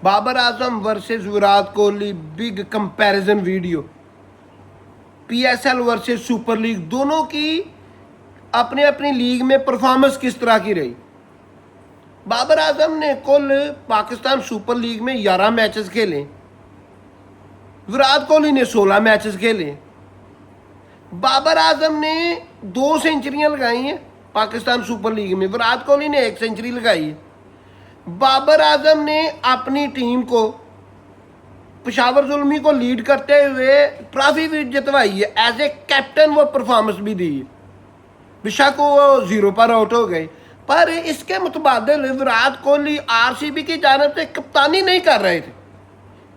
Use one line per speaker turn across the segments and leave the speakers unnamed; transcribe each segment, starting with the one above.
Babar Azam versus Virat Kohli, big comparison video. PSL versus super league, दोनों की अपने अपनी लीग में परफॉर्मेंस किस तरह की रही। बाबर आजम ने कुल पाकिस्तान सुपर लीग में 11 मैचेस खेले, विराट कोहली ने 16 मैचेस खेले। बाबर आजम ने 2 सेंचुरियां लगाई हैं पाकिस्तान सुपर लीग में, विराट कोहली ने 1 सेंचुरी लगाई है। बाबर आजम ने अपनी टीम को, पेशावर जुल्मी को लीड करते हुए ट्रॉफी भी जितवाई है। एज ए कैप्टन वो परफॉर्मेंस भी दी है, बेशक वो 0 पर आउट हो गए, पर इसके मुतबादिल विराट कोहली आरसीबी की जानब से कप्तानी नहीं कर रहे थे।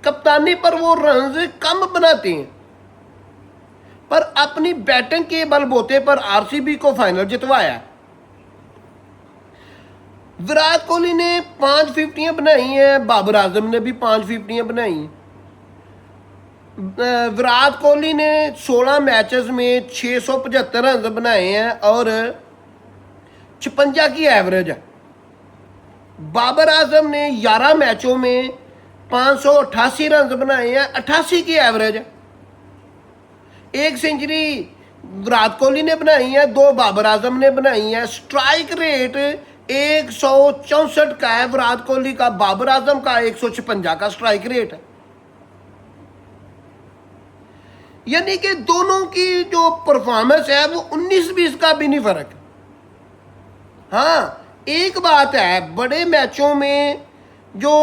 कप्तानी पर वो रन्स कम बनाते हैं, पर अपनी बैटिंग के बलबूते पर आरसीबी को फाइनल जितवाया। विराट कोहली ने 5 फिफ्टियां बनाई हैं, बाबर आजम ने भी 5 फिफ्टियां बनाई। विराट कोहली ने 16 मैचेस में 675 रन बनाए हैं और 56 की एवरेज है। बाबर आजम ने 11 मैचों में 588 रन बनाए हैं, 88 की एवरेज है। 1 सेंचुरी विराट कोहली ने बनाई है, 2 बाबर आजम ने बनाई है। स्ट्राइक रेट 164 का है विराट कोहली का, बाबर आजम का 156 का स्ट्राइक रेट है। यानी कि दोनों की जो परफॉर्मेंस है वो 19-20 का भी नहीं फर्क। हाँ, एक बात है, बड़े मैचों में जो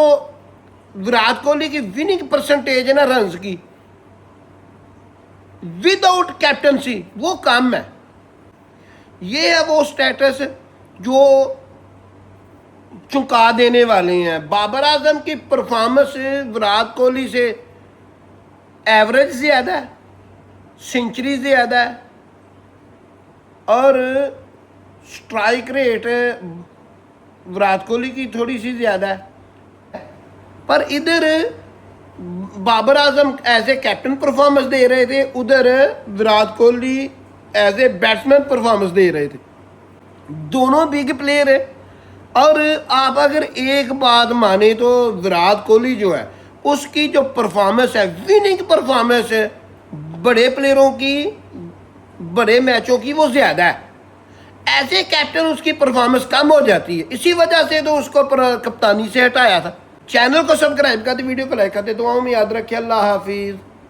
विराट कोहली की विनिंग परसेंटेज है ना रन्स की, विदाउट कैप्टनसी वो कम है। ये है वो स्टेटस जो चुका देने वाले हैं। बाबर आजम की परफॉर्मेंस विराट कोहली से एवरेज ज़्यादा है, सेंचुरी ज़्यादा है और स्ट्राइक रेट विराट कोहली की थोड़ी सी ज़्यादा है। पर इधर Babar Azam as a captain performance दे रहे थे, उधर Virat Kohli as a batsman performance दे रहे थे। दोनों बिग प्लेयर है। और आप अगर एक बात माने तो विराट कोहली जो है उसकी जो परफॉर्मेंस है, विनिंग परफॉर्मेंस है, बड़े प्लेयरों की, बड़े मैचों की वो ज़्यादा है। एज ए कैप्टन उसकी परफॉर्मेंस कम हो जाती है, इसी वजह से तो उसको कप्तानी से हटाया था। चैनल को सब्सक्राइब करते, वीडियो को लाइक करते, दुआओं में याद रखिए। अल्लाह हाफिज़।